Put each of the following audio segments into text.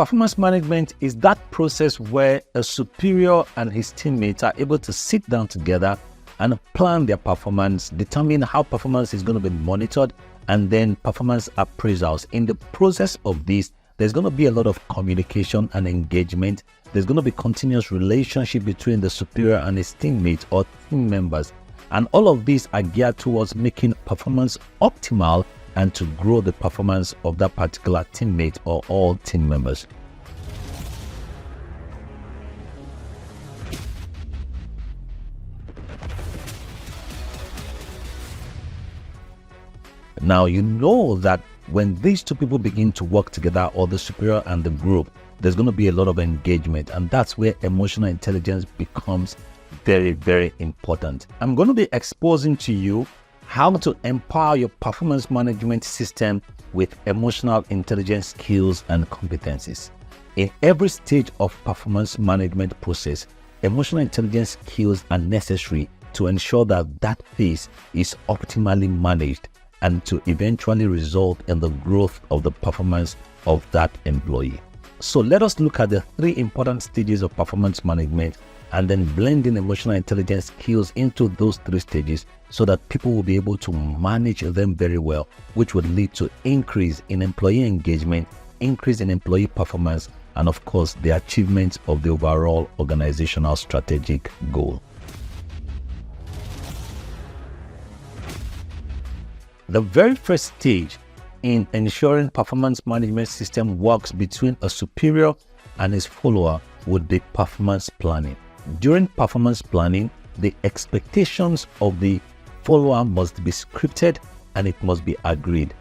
Performance management is that process where a superior and his teammates are able to sit down together and plan their performance, determine how performance is going to be monitored, and then performance appraisals. In the process of this, there's going to be a lot of communication and engagement. There's going to be continuous relationship between the superior and his teammates or team members. And all of these are geared towards making performance optimal and to grow the performance of that particular teammate or all team members. Now, you know that when these two people begin to work together, or the superior and the group, there's going to be a lot of engagement, and that's where emotional intelligence becomes very, very important. I'm going to be exposing to you how to empower your performance management system with emotional intelligence skills and competencies. In every stage of performance management process, emotional intelligence skills are necessary to ensure that that phase is optimally managed and to eventually result in the growth of the performance of that employee. So let us look at the 3 important stages of performance management and then blending emotional intelligence skills into those 3 stages so that people will be able to manage them very well, which would lead to increase in employee engagement, increase in employee performance, and of course, the achievement of the overall organizational strategic goal. The very first stage in ensuring performance management system works between a superior and his follower would be performance planning. During performance planning, the expectations of the follower must be scripted and it must be agreed.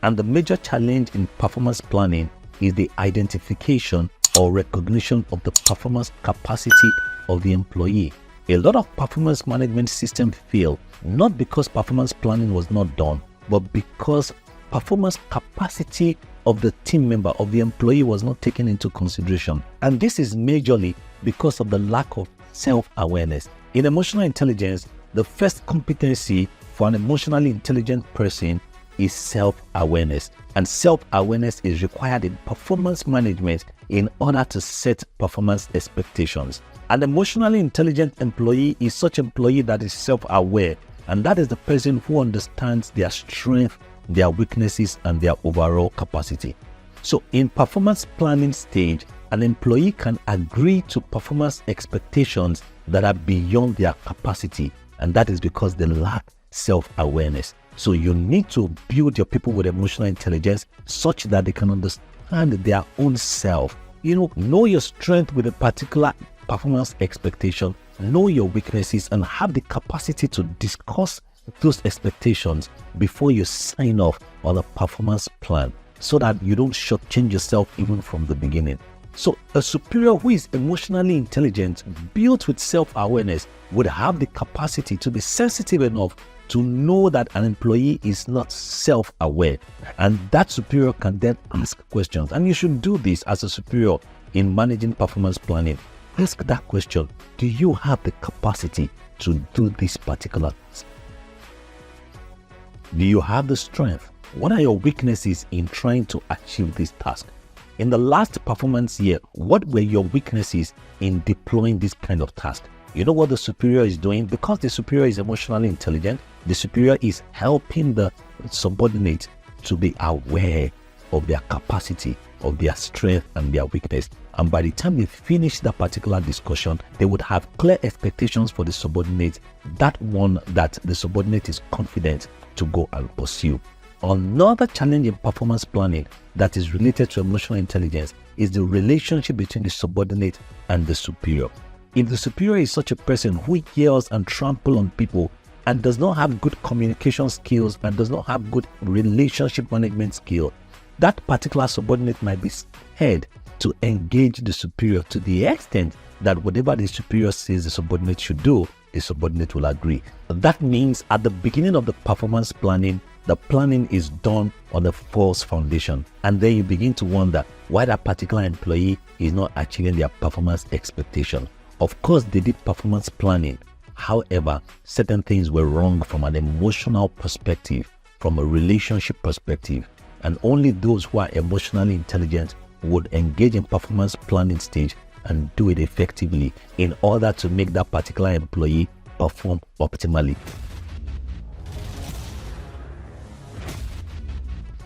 And the major challenge in performance planning is the identification or recognition of the performance capacity of the employee. A lot of performance management systems fail, not because performance planning was not done, but because performance capacity of the team member, of the employee, was not taken into consideration. And this is majorly because of the lack of self-awareness. In emotional intelligence, the first competency for an emotionally intelligent person is self-awareness. And self-awareness is required in performance management in order to set performance expectations. An emotionally intelligent employee is such an employee that is self-aware, and that is the person who understands their strength, their weaknesses, and their overall capacity. So in performance planning stage, an employee can agree to performance expectations that are beyond their capacity, and that is because they lack self-awareness. So you need to build your people with emotional intelligence such that they can understand their own self. Know your strength with a particular performance expectation, know your weaknesses, and have the capacity to discuss those expectations before you sign off on a performance plan so that you don't shortchange yourself even from the beginning. So a superior who is emotionally intelligent, built with self-awareness, would have the capacity to be sensitive enough to know that an employee is not self-aware, and that superior can then ask questions. And you should do this as a superior in managing performance planning. Ask that question: do you have the capacity to do this particular task? Do you have the strength? What are your weaknesses in trying to achieve this task? In the last performance year, what were your weaknesses in deploying this kind of task? You know what the superior is doing? Because the superior is emotionally intelligent, the superior is helping the subordinate to be aware of their capacity, of their strength and their weakness. And by the time they finish that particular discussion, they would have clear expectations for the subordinate, that one that the subordinate is confident to go and pursue. Another challenge in performance planning that is related to emotional intelligence is the relationship between the subordinate and the superior. If the superior is such a person who yells and tramples on people and does not have good communication skills and does not have good relationship management skill, that particular subordinate might be scared to engage the superior to the extent that whatever the superior says the subordinate should do, the subordinate will agree. That means at the beginning of the performance planning, the planning is done on a false foundation, and then you begin to wonder why that particular employee is not achieving their performance expectation. Of course, they did performance planning. However, certain things were wrong from an emotional perspective, from a relationship perspective, and only those who are emotionally intelligent would engage in performance planning stage and do it effectively in order to make that particular employee perform optimally.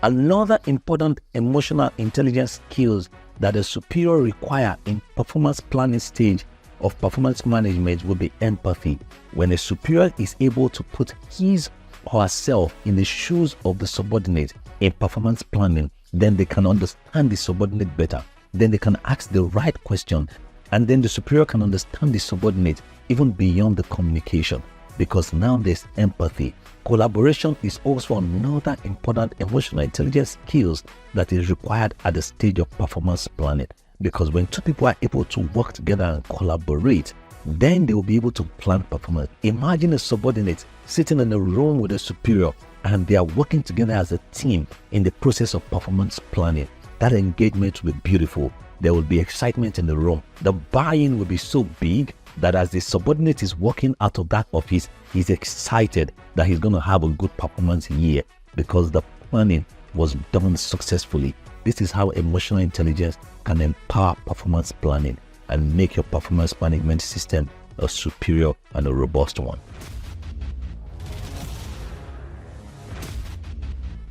Another important emotional intelligence skills that a superior require in performance planning stage of performance management will be empathy. When a superior is able to put his or herself in the shoes of the subordinate in performance planning, then they can understand the subordinate better. Then they can ask the right question, and then the superior can understand the subordinate even beyond the communication, because now there's empathy. Collaboration is also another important emotional intelligence skills that is required at the stage of performance planning, because when two people are able to work together and collaborate, then they will be able to plan performance. Imagine a subordinate sitting in a room with a superior and they are working together as a team in the process of performance planning. That engagement will be beautiful. There will be excitement in the room. The buy-in will be so big that as the subordinate is walking out of that office, he's excited that he's going to have a good performance year because the planning was done successfully. This is how emotional intelligence can empower performance planning and make your performance management system a superior and a robust one.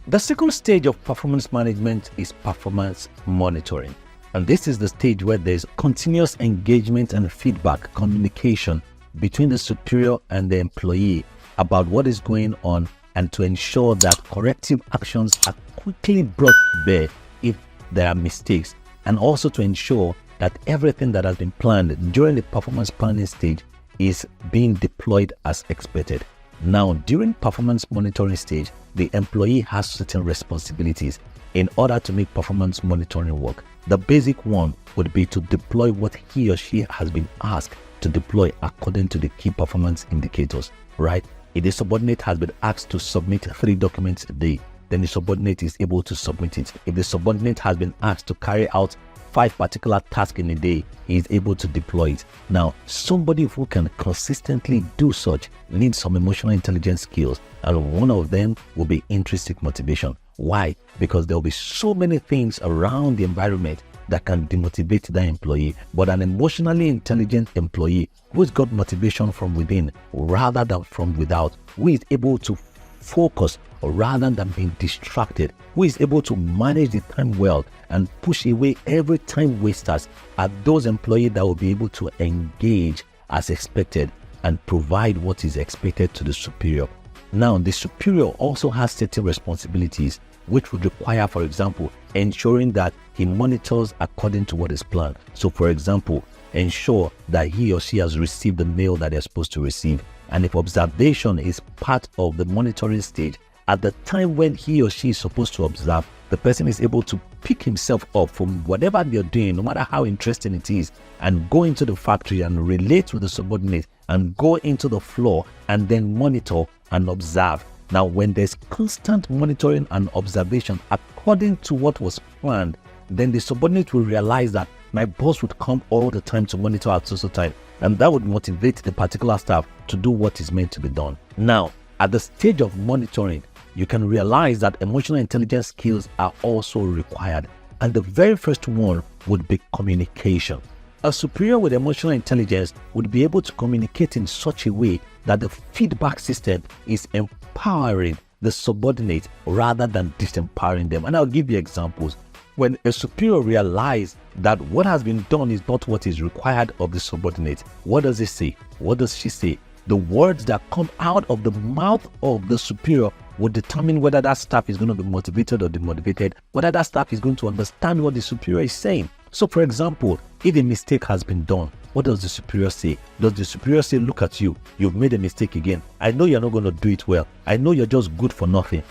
The second stage of performance management is performance monitoring. And this is the stage where there's continuous engagement and feedback communication between the superior and the employee about what is going on, and to ensure that corrective actions are quickly brought to bear if there are mistakes, and also to ensure that everything that has been planned during the performance planning stage is being deployed as expected. Now, during performance monitoring stage, the employee has certain responsibilities in order to make performance monitoring work. The basic one would be to deploy what he or she has been asked to deploy according to the key performance indicators, right? If the subordinate has been asked to submit 3 documents a day, then the subordinate is able to submit it. If the subordinate has been asked to carry out 5 particular tasks in a day, he is able to deploy it. Now, somebody who can consistently do such needs some emotional intelligence skills, and one of them will be intrinsic motivation. Why? Because there will be so many things around the environment that can demotivate that employee, but an emotionally intelligent employee who's got motivation from within rather than from without, who is able to focus rather than being distracted, who is able to manage the time well and push away every time wasters, are those employees that will be able to engage as expected and provide what is expected to the superior. Now, the superior also has certain responsibilities which would require, for example, ensuring that he monitors according to what is planned. So, for example, ensure that he or she has received the mail that they're supposed to receive. And if observation is part of the monitoring stage, at the time when he or she is supposed to observe, the person is able to pick himself up from whatever they're doing, no matter how interesting it is, and go into the factory and relate with the subordinate and go into the floor and then monitor and observe. Now, when there's constant monitoring and observation according to what was planned, then the subordinate will realize that my boss would come all the time to monitor at social time, and that would motivate the particular staff to do what is meant to be done. Now, at the stage of monitoring, you can realize that emotional intelligence skills are also required, and the very first one would be communication. A superior with emotional intelligence would be able to communicate in such a way that the feedback system is empowering the subordinate rather than disempowering them. And I'll give you examples. When a superior realizes that what has been done is not what is required of the subordinate, what does he say? What does she say? The words that come out of the mouth of the superior will determine whether that staff is going to be motivated or demotivated, whether that staff is going to understand what the superior is saying. So, for example, if a mistake has been done, what does the superior say? Does the superior say, look at you, you've made a mistake again. I know you're not going to do it well. I know you're just good for nothing.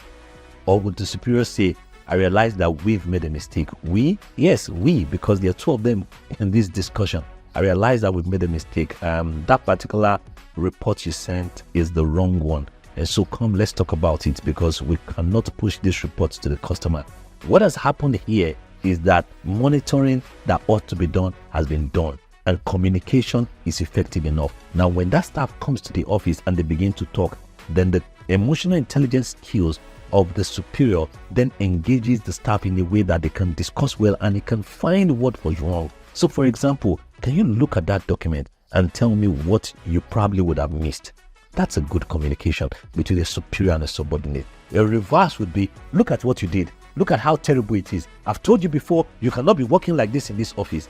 Or would the superior say, I realize that we've made a mistake. We? Yes, we, because there are 2 of them in this discussion. I realize that we've made a mistake. That particular report you sent is the wrong one. And so come, let's talk about it, because we cannot push this report to the customer. What has happened here is that monitoring that ought to be done has been done, and communication is effective enough. Now, when that staff comes to the office and they begin to talk, then the emotional intelligence skills of the superior then engages the staff in a way that they can discuss well and they can find what was wrong. So for example, can you look at that document and tell me what you probably would have missed? That's a good communication between a superior and a subordinate. A reverse would be, look at what you did. Look at how terrible it is. I've told you before, you cannot be working like this in this office.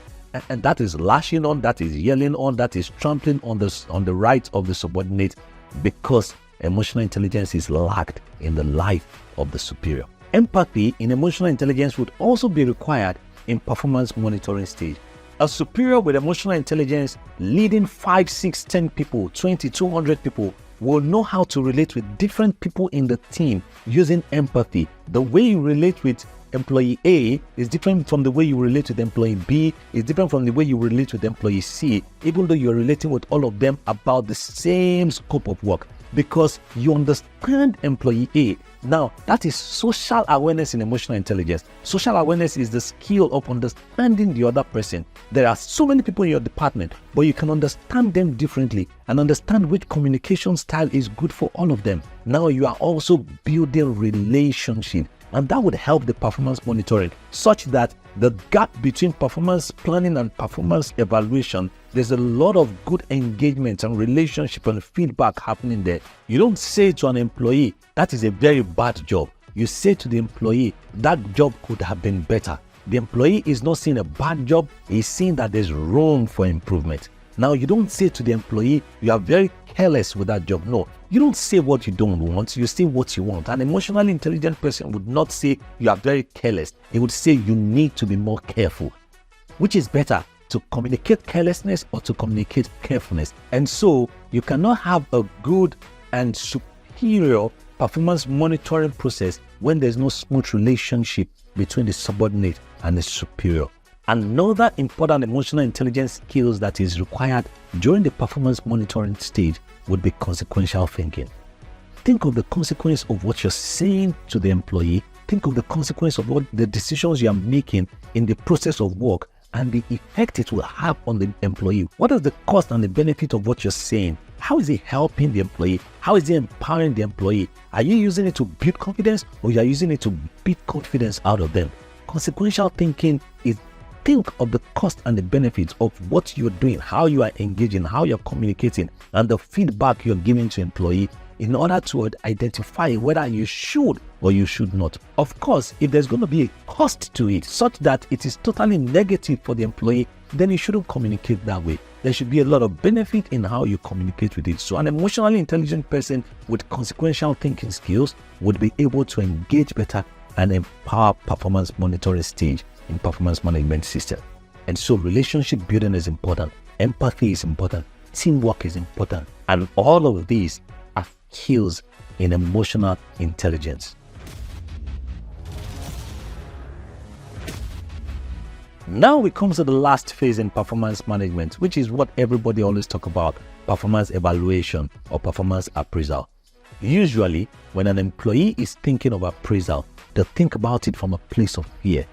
And that is lashing on, that is yelling on, that is trampling on the rights of the subordinate, because emotional intelligence is lacked in the life of the superior. Empathy in emotional intelligence would also be required in performance monitoring stage. A superior with emotional intelligence leading 5, 6, 10 people, 20, 200 people will know how to relate with different people in the team using empathy. The way you relate with employee A is different from the way you relate with employee B, is different from the way you relate with employee C, even though you're relating with all of them about the same scope of work, because you understand employee A. Now, that is social awareness in emotional intelligence. Social awareness is the skill of understanding the other person. There are so many people in your department, but you can understand them differently and understand which communication style is good for all of them. Now you are also building relationship, and that would help the performance monitoring, such that the gap between performance planning and performance evaluation, there's a lot of good engagement and relationship and feedback happening there. You don't say to an employee, that is a very bad job. You say to the employee, that job could have been better. The employee is not seeing a bad job, he's seeing that there's room for improvement. Now, you don't say to the employee, you are very careless with that job. No, you don't say what you don't want, you say what you want. An emotionally intelligent person would not say you are very careless. He would say you need to be more careful. Which is better, to communicate carelessness or to communicate carefulness? And so you cannot have a good and superior performance monitoring process when there's no smooth relationship between the subordinate and the superior. Another important emotional intelligence skills that is required during the performance monitoring stage would be consequential thinking. Think of the consequence of what you're saying to the employee. Think of the consequence of what the decisions you are making in the process of work and the effect it will have on the employee. What is the cost and the benefit of what you're saying? How is it helping the employee? How is it empowering the employee? Are you using it to build confidence, or you are using it to beat confidence out of them? Consequential thinking is think of the cost and the benefits of what you're doing, how you are engaging, how you're communicating, and the feedback you're giving to employee in order to identify whether you should or you should not. Of course, if there's going to be a cost to it such that it is totally negative for the employee, then you shouldn't communicate that way. There should be a lot of benefit in how you communicate with it. So an emotionally intelligent person with consequential thinking skills would be able to engage better and empower performance monitoring stage in performance management system. And so relationship building is important, empathy is important, teamwork is important, and all of these are skills in emotional intelligence. Now we come to the last phase in performance management, which is what everybody always talk about, performance evaluation or performance appraisal. Usually, when an employee is thinking of appraisal, they think about it from a place of fear.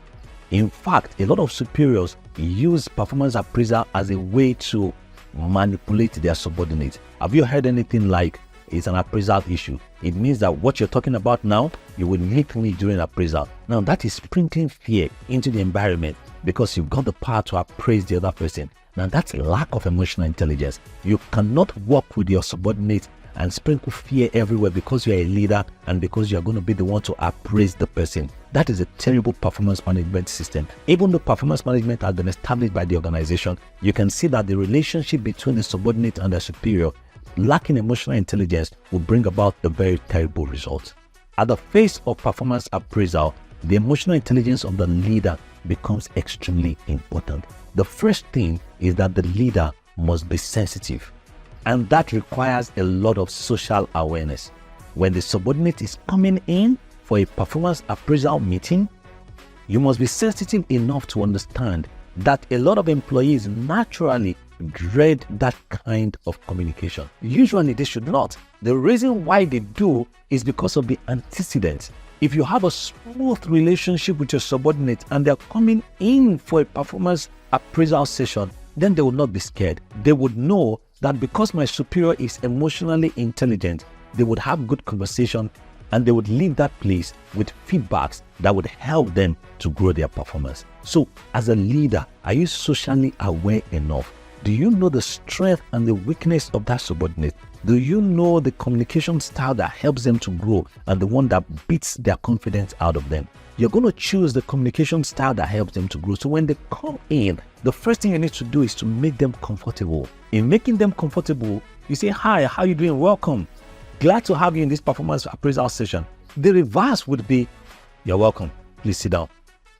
In fact, a lot of superiors use performance appraisal as a way to manipulate their subordinates. Have you heard anything like, it's an appraisal issue? It means that what you're talking about now, you will meet me during appraisal. Now that is sprinkling fear into the environment because you've got the power to appraise the other person. Now that's a lack of emotional intelligence. You cannot work with your subordinates and sprinkle fear everywhere because you're a leader and because you're going to be the one to appraise the person. That is a terrible performance management system. Even though performance management has been established by the organization, you can see that the relationship between the subordinate and the superior, lacking emotional intelligence, will bring about a very terrible result. At the phase of performance appraisal, the emotional intelligence of the leader becomes extremely important. The first thing is that the leader must be sensitive, and that requires a lot of social awareness. When the subordinate is coming in for a performance appraisal meeting, you must be sensitive enough to understand that a lot of employees naturally dread that kind of communication. Usually they should not. The reason why they do is because of the antecedents. If you have a smooth relationship with your subordinate and they're coming in for a performance appraisal session, then they will not be scared. They would know that because my superior is emotionally intelligent, they would have good conversation and they would leave that place with feedbacks that would help them to grow their performance. So as a leader, are you socially aware enough? Do you know the strength and the weakness of that subordinate? Do you know the communication style that helps them to grow and the one that beats their confidence out of them? You're going to choose the communication style that helps them to grow. So when they come in, the first thing you need to do is to make them comfortable. In making them comfortable, you say, "Hi, how are you doing? Welcome. Glad to have you in this performance appraisal session." The reverse would be, "You're welcome. Please sit down.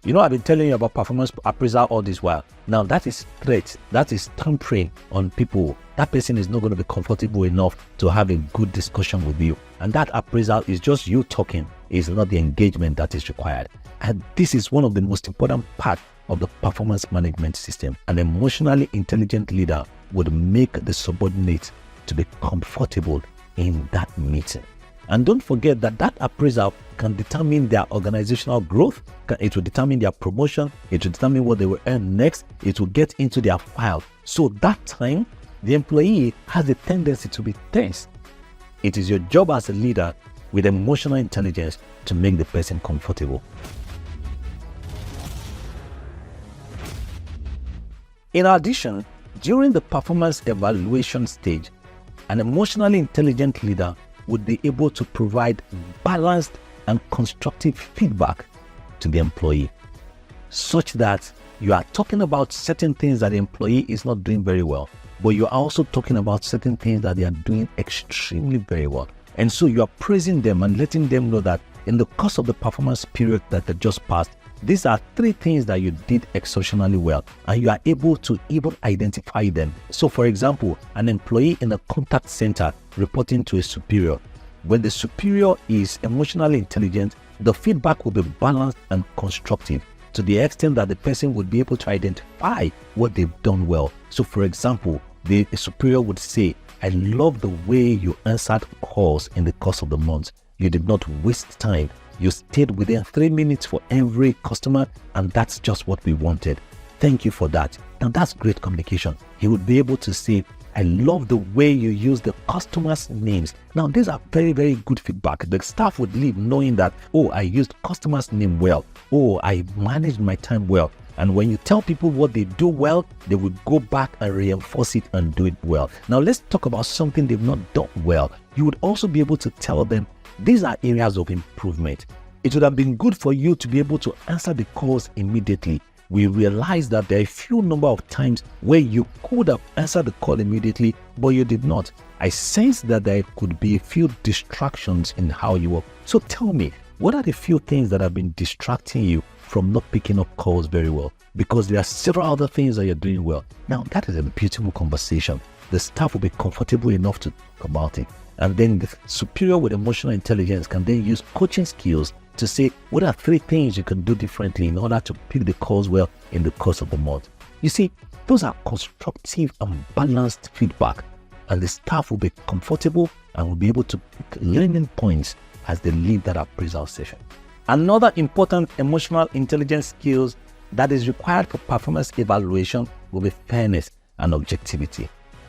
You know, I've been telling you about performance appraisal all this while." Now that is threat. That is tampering on people. That person is not going to be comfortable enough to have a good discussion with you. And that appraisal is just you talking. It's not the engagement that is required. And this is one of the most important parts of the performance management system. An emotionally intelligent leader would make the subordinate to be comfortable in that meeting. And don't forget that that appraisal can determine their organizational growth. It will determine their promotion. It will determine what they will earn next. It will get into their file. So that time, the employee has a tendency to be tense. It is your job as a leader with emotional intelligence to make the person comfortable. In addition, during the performance evaluation stage, an emotionally intelligent leader would be able to provide balanced and constructive feedback to the employee, such that you are talking about certain things that the employee is not doing very well, but you are also talking about certain things that they are doing extremely very well. And so you are praising them and letting them know that in the course of the performance period that they just passed, these are 3 things that you did exceptionally well, and you are able to even identify them. So for example, an employee in a contact center reporting to a superior. When the superior is emotionally intelligent, the feedback will be balanced and constructive to the extent that the person would be able to identify what they've done well. So for example, the superior would say, "I love the way you answered calls in the course of the month. You did not waste time. You stayed within 3 minutes for every customer, and that's just what we wanted. Thank you for that." Now that's great communication. He would be able to say, "I love the way you use the customers' names." Now these are very, very good feedback. The staff would leave knowing that, "Oh, I used customers' name well. Oh, I managed my time well." And when you tell people what they do well, they will go back and reinforce it and do it well. Now let's talk about something they've not done well. You would also be able to tell them, these are areas of improvement. It would have been good for you to be able to answer the calls immediately. We realized that there are a few number of times where you could have answered the call immediately, but you did not. I sensed that there could be a few distractions in how you work. So tell me, what are the few things that have been distracting you from not picking up calls very well? Because there are several other things that you're doing well. Now that is a beautiful conversation. The staff will be comfortable enough to talk about it. And then the superior with emotional intelligence can then use coaching skills to say, what are 3 things you can do differently in order to pick the calls well in the course of the month? You see, those are constructive and balanced feedback, and the staff will be comfortable and will be able to pick learning points as they lead that appraisal session. Another important emotional intelligence skills that is required for performance evaluation will be fairness and objectivity.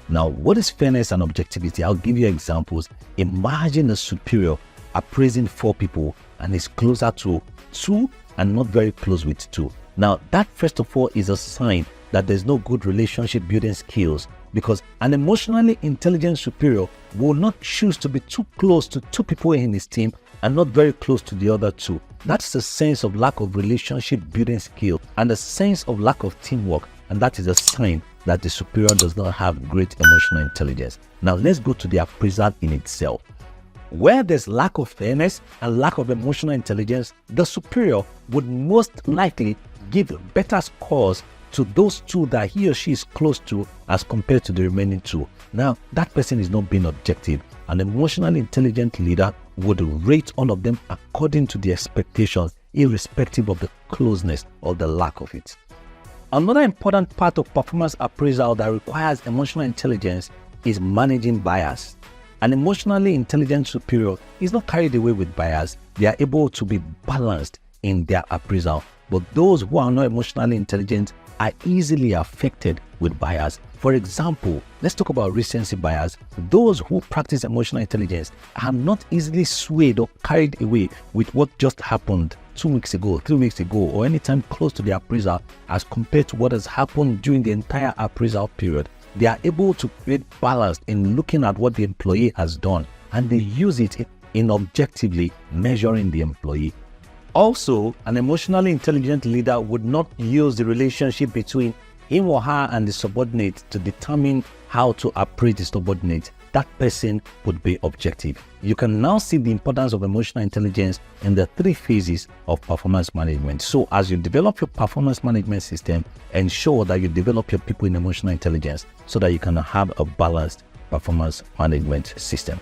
Now, what is fairness and objectivity? I'll give you examples. Imagine a superior appraising 4 people and is closer to 2 and not very close with 2. Now, that first of all is a sign that there's no good relationship building skills, because an emotionally intelligent superior will not choose to be too close to 2 people in his team and not very close to the other 2. That's a sense of lack of relationship building skill and a sense of lack of teamwork, and that is a sign that the superior does not have great emotional intelligence. Now let's go to the appraisal in itself. Where there's lack of fairness and lack of emotional intelligence, the superior would most likely give better scores to those 2 that he or she is close to as compared to the remaining 2. Now, that person is not being objective. An emotionally intelligent leader would rate all of them according to the expectations, irrespective of the closeness or the lack of it. Another important part of performance appraisal that requires emotional intelligence is managing bias. An emotionally intelligent superior is not carried away with bias. They are able to be balanced in their appraisal. But those who are not emotionally intelligent are easily affected with bias. For example, let's talk about recency bias. Those who practice emotional intelligence are not easily swayed or carried away with what just happened 2 weeks ago, 3 weeks ago, or anytime close to the appraisal as compared to what has happened during the entire appraisal period. They are able to create balance in looking at what the employee has done, and they use it in objectively measuring the employee. Also, an emotionally intelligent leader would not use the relationship between him or her and the subordinate to determine how to appraise the subordinate. That person would be objective. You can now see the importance of emotional intelligence in the 3 phases of performance management. So as you develop your performance management system, ensure that you develop your people in emotional intelligence so that you can have a balanced performance management system.